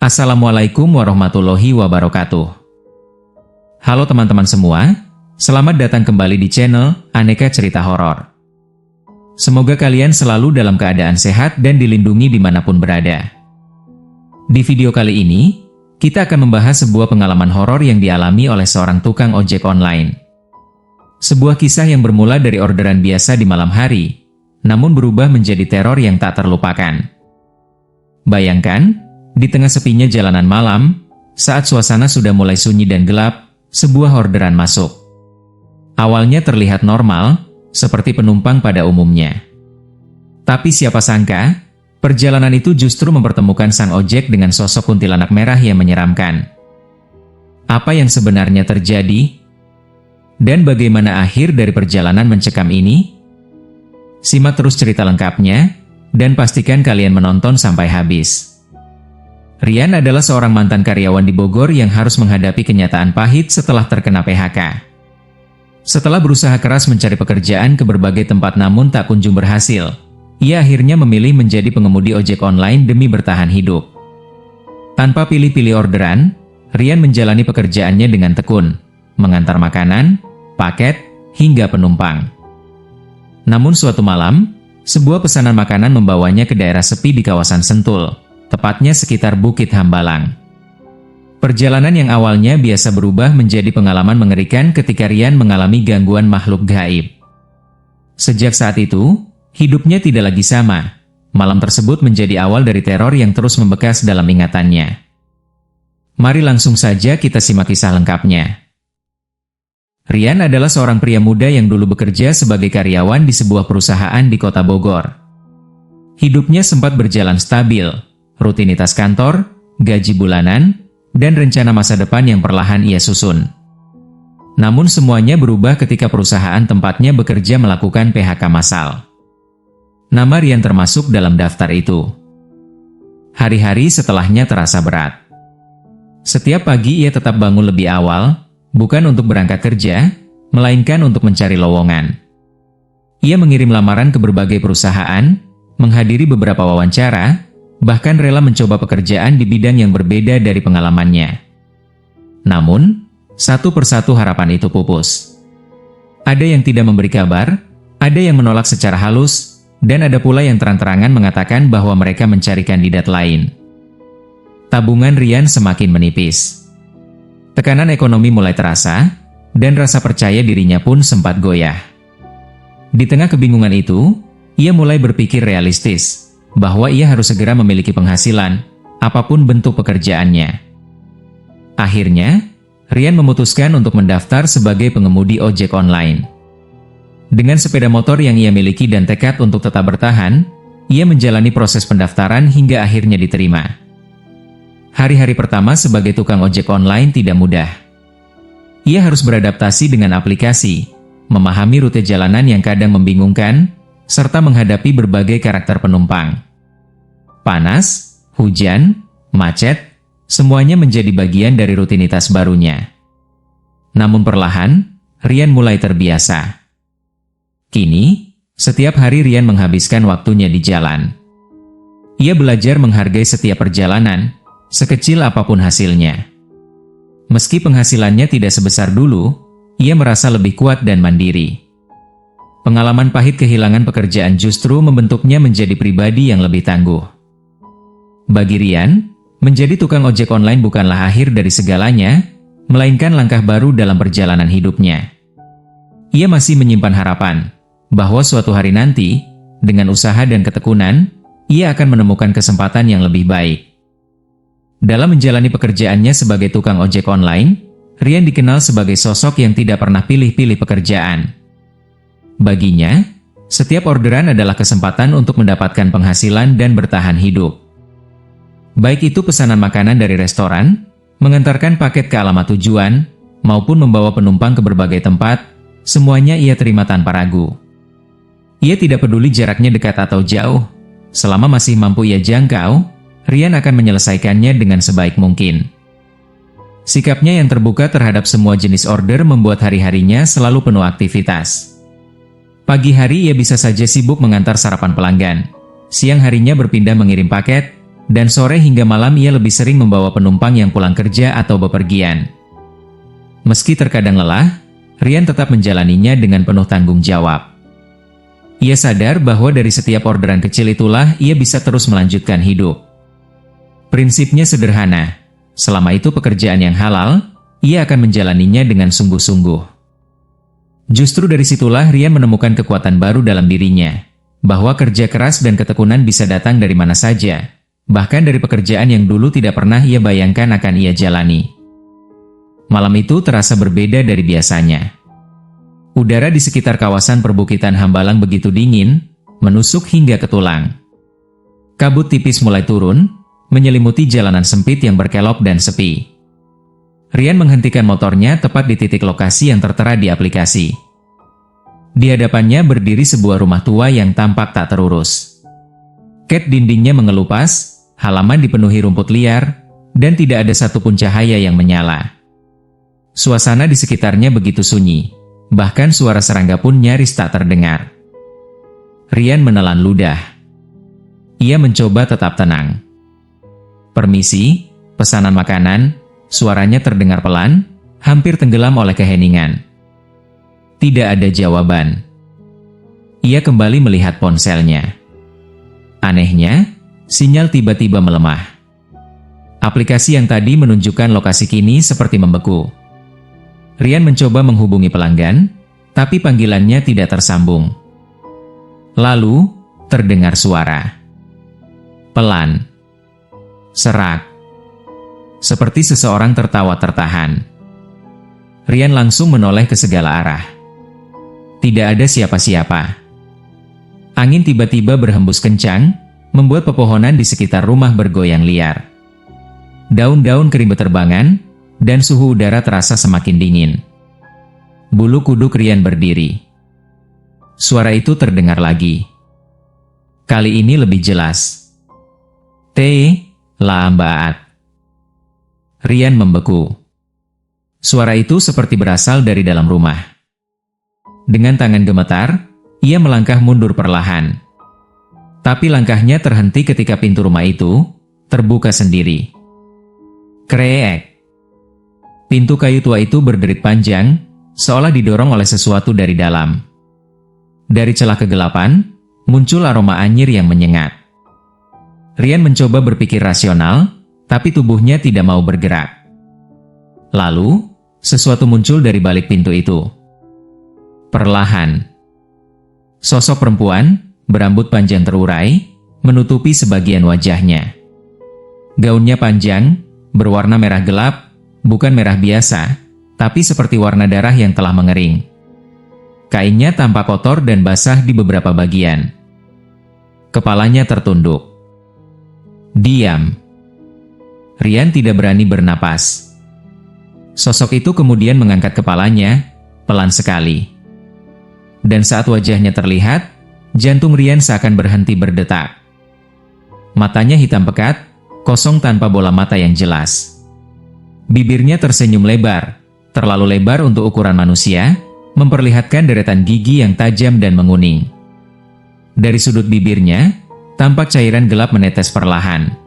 Assalamualaikum warahmatullahi wabarakatuh. Halo teman-teman semua, selamat datang kembali di channel Aneka Cerita Horor. Semoga kalian selalu dalam keadaan sehat dan dilindungi dimanapun berada. Di video kali ini, kita akan membahas sebuah pengalaman horor yang dialami oleh seorang tukang ojek online. Sebuah kisah yang bermula dari orderan biasa di malam hari, namun berubah menjadi teror yang tak terlupakan. Bayangkan, di tengah sepinya jalanan malam, saat suasana sudah mulai sunyi dan gelap, sebuah orderan masuk. Awalnya terlihat normal, seperti penumpang pada umumnya. Tapi siapa sangka, perjalanan itu justru mempertemukan sang ojek dengan sosok kuntilanak merah yang menyeramkan. Apa yang sebenarnya terjadi? Dan bagaimana akhir dari perjalanan mencekam ini? Simak terus cerita lengkapnya, dan pastikan kalian menonton sampai habis. Rian adalah seorang mantan karyawan di Bogor yang harus menghadapi kenyataan pahit setelah terkena PHK. Setelah berusaha keras mencari pekerjaan ke berbagai tempat namun tak kunjung berhasil, ia akhirnya memilih menjadi pengemudi ojek online demi bertahan hidup. Tanpa pilih-pilih orderan, Rian menjalani pekerjaannya dengan tekun, mengantar makanan, paket, hingga penumpang. Namun suatu malam, sebuah pesanan makanan membawanya ke daerah sepi di kawasan Sentul, tepatnya sekitar Bukit Hambalang. Perjalanan yang awalnya biasa berubah menjadi pengalaman mengerikan ketika Rian mengalami gangguan makhluk gaib. Sejak saat itu, hidupnya tidak lagi sama. Malam tersebut menjadi awal dari teror yang terus membekas dalam ingatannya. Mari langsung saja kita simak kisah lengkapnya. Rian adalah seorang pria muda yang dulu bekerja sebagai karyawan di sebuah perusahaan di kota Bogor. Hidupnya sempat berjalan stabil, rutinitas kantor, gaji bulanan, dan rencana masa depan yang perlahan ia susun. Namun semuanya berubah ketika perusahaan tempatnya bekerja melakukan PHK massal. Nama Rian termasuk dalam daftar itu. Hari-hari setelahnya terasa berat. Setiap pagi ia tetap bangun lebih awal, bukan untuk berangkat kerja, melainkan untuk mencari lowongan. Ia mengirim lamaran ke berbagai perusahaan, menghadiri beberapa wawancara, bahkan rela mencoba pekerjaan di bidang yang berbeda dari pengalamannya. Namun, satu persatu harapan itu pupus. Ada yang tidak memberi kabar, ada yang menolak secara halus, dan ada pula yang terang-terangan mengatakan bahwa mereka mencari kandidat lain. Tabungan Rian semakin menipis. Tekanan ekonomi mulai terasa, dan rasa percaya dirinya pun sempat goyah. Di tengah kebingungan itu, ia mulai berpikir realistis, bahwa ia harus segera memiliki penghasilan, apapun bentuk pekerjaannya. Akhirnya, Rian memutuskan untuk mendaftar sebagai pengemudi ojek online. Dengan sepeda motor yang ia miliki dan tekad untuk tetap bertahan, ia menjalani proses pendaftaran hingga akhirnya diterima. Hari-hari pertama sebagai tukang ojek online tidak mudah. Ia harus beradaptasi dengan aplikasi, memahami rute jalanan yang kadang membingungkan, serta menghadapi berbagai karakter penumpang. Panas, hujan, macet, semuanya menjadi bagian dari rutinitas barunya. Namun perlahan, Rian mulai terbiasa. Kini, setiap hari Rian menghabiskan waktunya di jalan. Ia belajar menghargai setiap perjalanan, sekecil apapun hasilnya. Meski penghasilannya tidak sebesar dulu, ia merasa lebih kuat dan mandiri. Pengalaman pahit kehilangan pekerjaan justru membentuknya menjadi pribadi yang lebih tangguh. Bagi Rian, menjadi tukang ojek online bukanlah akhir dari segalanya, melainkan langkah baru dalam perjalanan hidupnya. Ia masih menyimpan harapan, bahwa suatu hari nanti, dengan usaha dan ketekunan, ia akan menemukan kesempatan yang lebih baik. Dalam menjalani pekerjaannya sebagai tukang ojek online, Rian dikenal sebagai sosok yang tidak pernah pilih-pilih pekerjaan. Baginya, setiap orderan adalah kesempatan untuk mendapatkan penghasilan dan bertahan hidup. Baik itu pesanan makanan dari restoran, mengantarkan paket ke alamat tujuan, maupun membawa penumpang ke berbagai tempat, semuanya ia terima tanpa ragu. Ia tidak peduli jaraknya dekat atau jauh, selama masih mampu ia jangkau, Rian akan menyelesaikannya dengan sebaik mungkin. Sikapnya yang terbuka terhadap semua jenis order membuat hari-harinya selalu penuh aktivitas. Pagi hari ia bisa saja sibuk mengantar sarapan pelanggan. Siang harinya berpindah mengirim paket, dan sore hingga malam ia lebih sering membawa penumpang yang pulang kerja atau bepergian. Meski terkadang lelah, Rian tetap menjalaninya dengan penuh tanggung jawab. Ia sadar bahwa dari setiap orderan kecil itulah ia bisa terus melanjutkan hidup. Prinsipnya sederhana, selama itu pekerjaan yang halal, ia akan menjalaninya dengan sungguh-sungguh. Justru dari situlah Rian menemukan kekuatan baru dalam dirinya, bahwa kerja keras dan ketekunan bisa datang dari mana saja, bahkan dari pekerjaan yang dulu tidak pernah ia bayangkan akan ia jalani. Malam itu terasa berbeda dari biasanya. Udara di sekitar kawasan perbukitan Hambalang begitu dingin, menusuk hingga ke tulang. Kabut tipis mulai turun, menyelimuti jalanan sempit yang berkelok dan sepi. Rian menghentikan motornya tepat di titik lokasi yang tertera di aplikasi. Di hadapannya berdiri sebuah rumah tua yang tampak tak terurus. Cat dindingnya mengelupas, halaman dipenuhi rumput liar, dan tidak ada satupun cahaya yang menyala. Suasana di sekitarnya begitu sunyi, bahkan suara serangga pun nyaris tak terdengar. Rian menelan ludah. Ia mencoba tetap tenang. "Permisi," pesanan makanan, suaranya terdengar pelan, hampir tenggelam oleh keheningan. Tidak ada jawaban. Ia kembali melihat ponselnya. Anehnya, sinyal tiba-tiba melemah. Aplikasi yang tadi menunjukkan lokasi kini seperti membeku. Rian mencoba menghubungi pelanggan, tapi panggilannya tidak tersambung. Lalu, terdengar suara. Pelan. Serak. Seperti seseorang tertawa tertahan. Rian langsung menoleh ke segala arah. Tidak ada siapa-siapa. Angin tiba-tiba berhembus kencang, membuat pepohonan di sekitar rumah bergoyang liar. Daun-daun kering berterbangan, dan suhu udara terasa semakin dingin. Bulu kuduk Rian berdiri. Suara itu terdengar lagi. Kali ini lebih jelas. La Mbaat. Rian membeku. Suara itu seperti berasal dari dalam rumah. Dengan tangan gemetar, ia melangkah mundur perlahan. Tapi langkahnya terhenti ketika pintu rumah itu terbuka sendiri. Kreek. Pintu kayu tua itu berderit panjang, seolah didorong oleh sesuatu dari dalam. Dari celah kegelapan, muncul aroma anyir yang menyengat. Rian mencoba berpikir rasional, tapi tubuhnya tidak mau bergerak. Lalu, sesuatu muncul dari balik pintu itu. Perlahan, sosok perempuan, berambut panjang terurai, menutupi sebagian wajahnya. Gaunnya panjang, berwarna merah gelap, bukan merah biasa, tapi seperti warna darah yang telah mengering. Kainnya tampak kotor dan basah di beberapa bagian. Kepalanya tertunduk. Diam. Rian tidak berani bernapas. Sosok itu kemudian mengangkat kepalanya, pelan sekali. Dan saat wajahnya terlihat, jantung Rian seakan berhenti berdetak. Matanya hitam pekat, kosong tanpa bola mata yang jelas. Bibirnya tersenyum lebar, terlalu lebar untuk ukuran manusia, memperlihatkan deretan gigi yang tajam dan menguning. Dari sudut bibirnya, tampak cairan gelap menetes perlahan.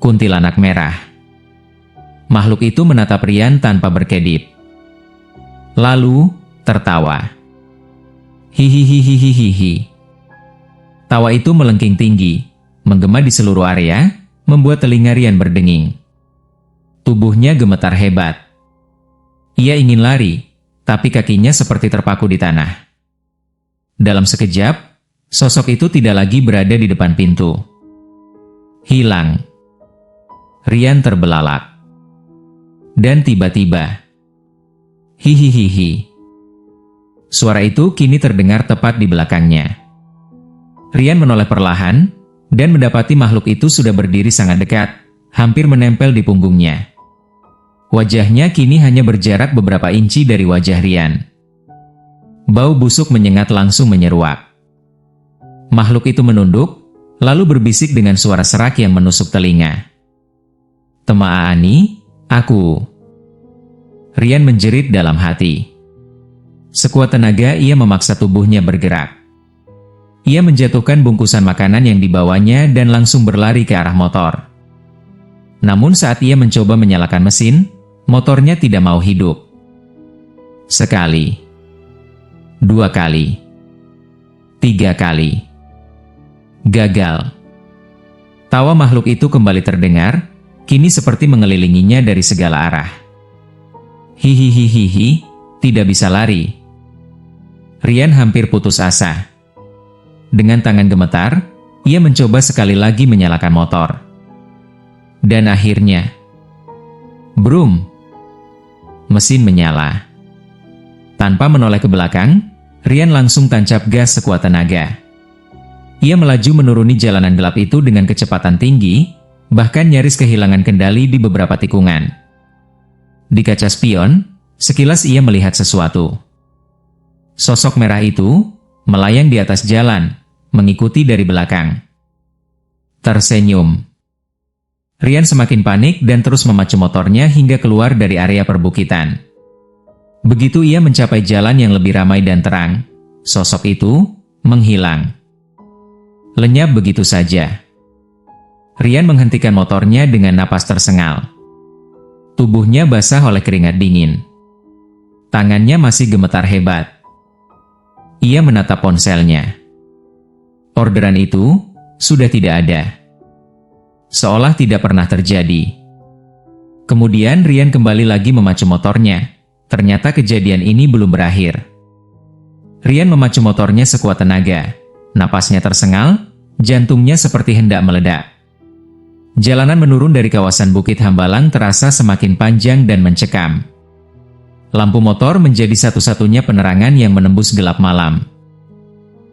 Kuntilanak merah. Makhluk itu menatap Rian tanpa berkedip. Lalu, tertawa. Hihihihihihihi. Tawa itu melengking tinggi, menggema di seluruh area, membuat telinga Rian berdenging. Tubuhnya gemetar hebat. Ia ingin lari, tapi kakinya seperti terpaku di tanah. Dalam sekejap, sosok itu tidak lagi berada di depan pintu. Hilang. Rian terbelalak. Dan tiba-tiba, hihihihi. Suara itu kini terdengar tepat di belakangnya. Rian menoleh perlahan, dan mendapati makhluk itu sudah berdiri sangat dekat, hampir menempel di punggungnya. Wajahnya kini hanya berjarak beberapa inci dari wajah Rian. Bau busuk menyengat langsung menyeruak. Makhluk itu menunduk, lalu berbisik dengan suara serak yang menusuk telinga. "Tema'a Ani, aku." Rian menjerit dalam hati. Sekuat tenaga ia memaksa tubuhnya bergerak. Ia menjatuhkan bungkusan makanan yang dibawanya dan langsung berlari ke arah motor. Namun saat ia mencoba menyalakan mesin, motornya tidak mau hidup. Sekali, 2 kali, 3 kali. Gagal. Tawa makhluk itu kembali terdengar, kini seperti mengelilinginya dari segala arah. Hihihihihi, tidak bisa lari. Rian hampir putus asa. Dengan tangan gemetar, ia mencoba sekali lagi menyalakan motor. Dan akhirnya, brum! Mesin menyala. Tanpa menoleh ke belakang, Rian langsung tancap gas sekuat tenaga. Ia melaju menuruni jalanan gelap itu dengan kecepatan tinggi, bahkan nyaris kehilangan kendali di beberapa tikungan. Di kaca spion, sekilas ia melihat sesuatu. Sosok merah itu melayang di atas jalan, mengikuti dari belakang. Tersenyum. Rian semakin panik dan terus memacu motornya hingga keluar dari area perbukitan. Begitu ia mencapai jalan yang lebih ramai dan terang, sosok itu menghilang. Lenyap begitu saja. Rian menghentikan motornya dengan napas tersengal. Tubuhnya basah oleh keringat dingin. Tangannya masih gemetar hebat. Ia menatap ponselnya. Orderan itu sudah tidak ada. Seolah tidak pernah terjadi. Kemudian Rian kembali lagi memacu motornya. Ternyata kejadian ini belum berakhir. Rian memacu motornya sekuat tenaga. Napasnya tersengal, jantungnya seperti hendak meledak. Jalanan menurun dari kawasan Bukit Hambalang terasa semakin panjang dan mencekam. Lampu motor menjadi satu-satunya penerangan yang menembus gelap malam.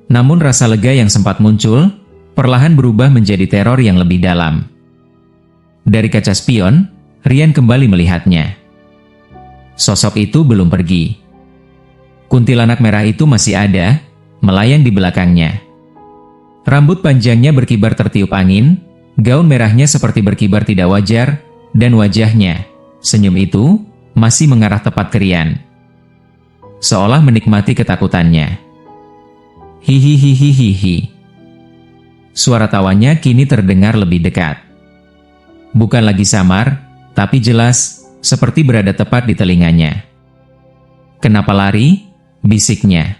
Namun rasa lega yang sempat muncul, perlahan berubah menjadi teror yang lebih dalam. Dari kaca spion, Rian kembali melihatnya. Sosok itu belum pergi. Kuntilanak merah itu masih ada, melayang di belakangnya. Rambut panjangnya berkibar tertiup angin, gaun merahnya seperti berkibar tidak wajar, dan wajahnya, senyum itu, masih mengarah tepat ke Rian. Seolah menikmati ketakutannya. Hihihihihihi. Suara tawanya kini terdengar lebih dekat. Bukan lagi samar, tapi jelas, seperti berada tepat di telinganya. Kenapa lari? Bisiknya.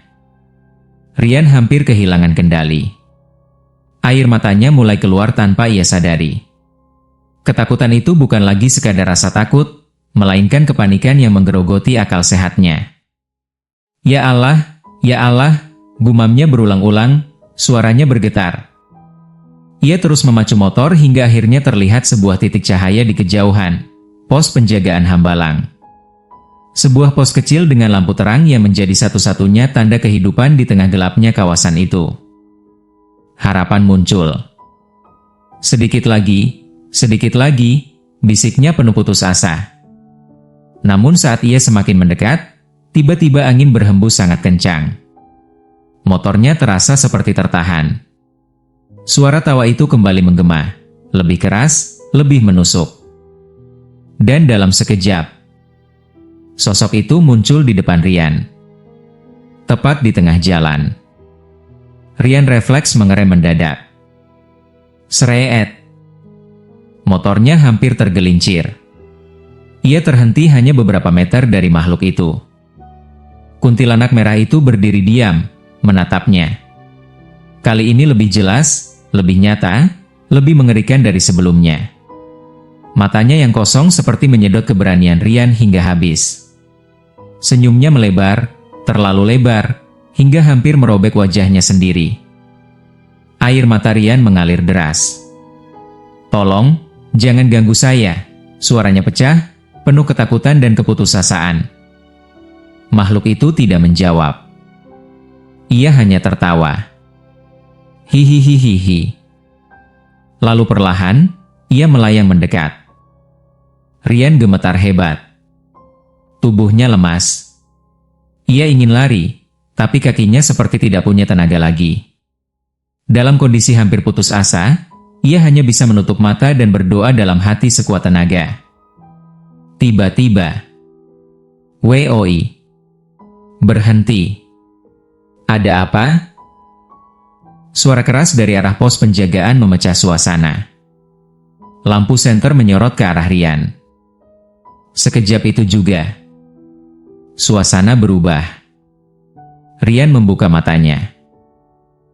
Rian hampir kehilangan kendali. Air matanya mulai keluar tanpa ia sadari. Ketakutan itu bukan lagi sekadar rasa takut, melainkan kepanikan yang menggerogoti akal sehatnya. Ya Allah, gumamnya berulang-ulang, suaranya bergetar. Ia terus memacu motor hingga akhirnya terlihat sebuah titik cahaya di kejauhan, pos penjagaan Hambalang. Sebuah pos kecil dengan lampu terang yang menjadi satu-satunya tanda kehidupan di tengah gelapnya kawasan itu. Harapan muncul. Sedikit lagi, bisiknya penuh putus asa. Namun saat ia semakin mendekat, tiba-tiba angin berhembus sangat kencang. Motornya terasa seperti tertahan. Suara tawa itu kembali menggema, lebih keras, lebih menusuk. Dan dalam sekejap, sosok itu muncul di depan Rian. Tepat di tengah jalan. Rian refleks mengerem mendadak. Sreet. Motornya hampir tergelincir. Ia terhenti hanya beberapa meter dari makhluk itu. Kuntilanak merah itu berdiri diam, menatapnya. Kali ini lebih jelas, lebih nyata, lebih mengerikan dari sebelumnya. Matanya yang kosong seperti menyedot keberanian Rian hingga habis. Senyumnya melebar, terlalu lebar, hingga hampir merobek wajahnya sendiri. Air mata Rian mengalir deras. Tolong, jangan ganggu saya, suaranya pecah, penuh ketakutan dan keputusasaan. Makhluk itu tidak menjawab. Ia hanya tertawa. Hihihihihi. Lalu perlahan, ia melayang mendekat. Rian gemetar hebat. Tubuhnya lemas. Ia ingin lari, tapi kakinya seperti tidak punya tenaga lagi. Dalam kondisi hampir putus asa, ia hanya bisa menutup mata dan berdoa dalam hati sekuat tenaga. Tiba-tiba, WOI. Berhenti. Ada apa? suara keras dari arah pos penjagaan memecah suasana. Lampu senter menyorot ke arah Rian. Sekejap itu juga, suasana berubah. Rian membuka matanya.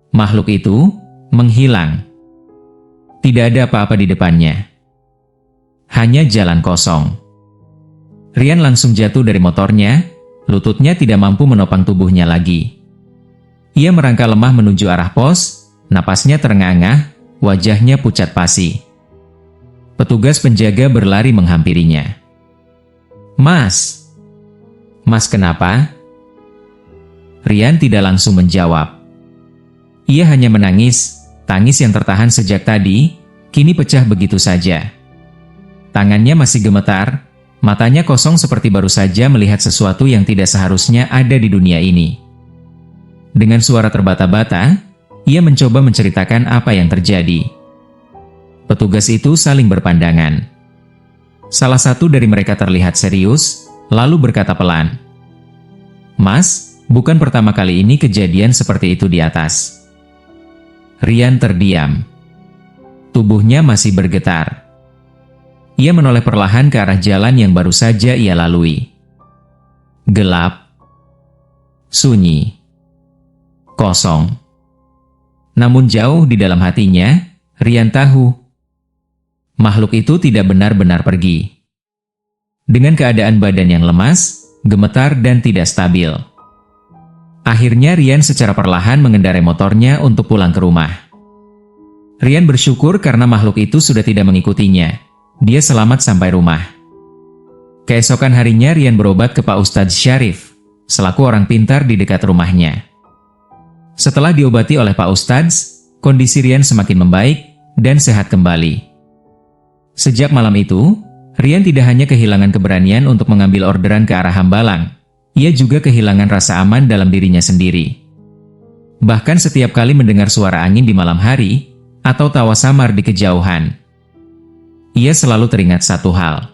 Makhluk itu menghilang. Tidak ada apa-apa di depannya. Hanya jalan kosong. Rian langsung jatuh dari motornya, lututnya tidak mampu menopang tubuhnya lagi. Ia merangkak lemah menuju arah pos, napasnya terengah-engah, wajahnya pucat pasi. Petugas penjaga berlari menghampirinya. "Mas! Mas kenapa?" Rian tidak langsung menjawab. Ia hanya menangis, tangis yang tertahan sejak tadi, kini pecah begitu saja. Tangannya masih gemetar, matanya kosong seperti baru saja melihat sesuatu yang tidak seharusnya ada di dunia ini. Dengan suara terbata-bata, ia mencoba menceritakan apa yang terjadi. Petugas itu saling berpandangan. Salah satu dari mereka terlihat serius, lalu berkata pelan, "Mas, bukan pertama kali ini kejadian seperti itu di atas." Rian terdiam. Tubuhnya masih bergetar. Ia menoleh perlahan ke arah jalan yang baru saja ia lalui. Gelap. Sunyi. Kosong. Namun jauh di dalam hatinya, Rian tahu makhluk itu tidak benar-benar pergi. Dengan keadaan badan yang lemas, gemetar dan tidak stabil. Akhirnya Rian secara perlahan mengendarai motornya untuk pulang ke rumah. Rian bersyukur karena makhluk itu sudah tidak mengikutinya. Dia selamat sampai rumah. Keesokan harinya Rian berobat ke Pak Ustadz Syarif, selaku orang pintar di dekat rumahnya. Setelah diobati oleh Pak Ustadz, kondisi Rian semakin membaik dan sehat kembali. Sejak malam itu, Rian tidak hanya kehilangan keberanian untuk mengambil orderan ke arah Hambalang, ia juga kehilangan rasa aman dalam dirinya sendiri. Bahkan setiap kali mendengar suara angin di malam hari, atau tawa samar di kejauhan, ia selalu teringat satu hal.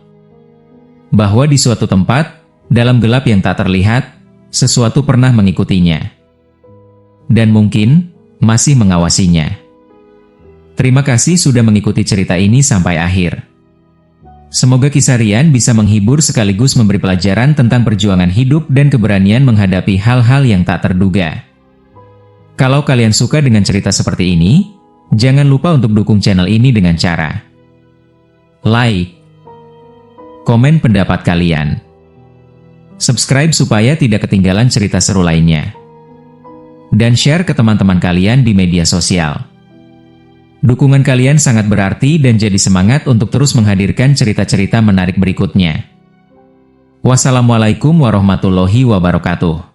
Bahwa di suatu tempat, dalam gelap yang tak terlihat, sesuatu pernah mengikutinya. Dan mungkin, masih mengawasinya. Terima kasih sudah mengikuti cerita ini sampai akhir. Semoga kisah Rian bisa menghibur sekaligus memberi pelajaran tentang perjuangan hidup dan keberanian menghadapi hal-hal yang tak terduga. Kalau kalian suka dengan cerita seperti ini, jangan lupa untuk dukung channel ini dengan cara like, komen pendapat kalian, subscribe supaya tidak ketinggalan cerita seru lainnya, dan share ke teman-teman kalian di media sosial. Dukungan kalian sangat berarti dan jadi semangat untuk terus menghadirkan cerita-cerita menarik berikutnya. Wassalamualaikum warahmatullahi wabarakatuh.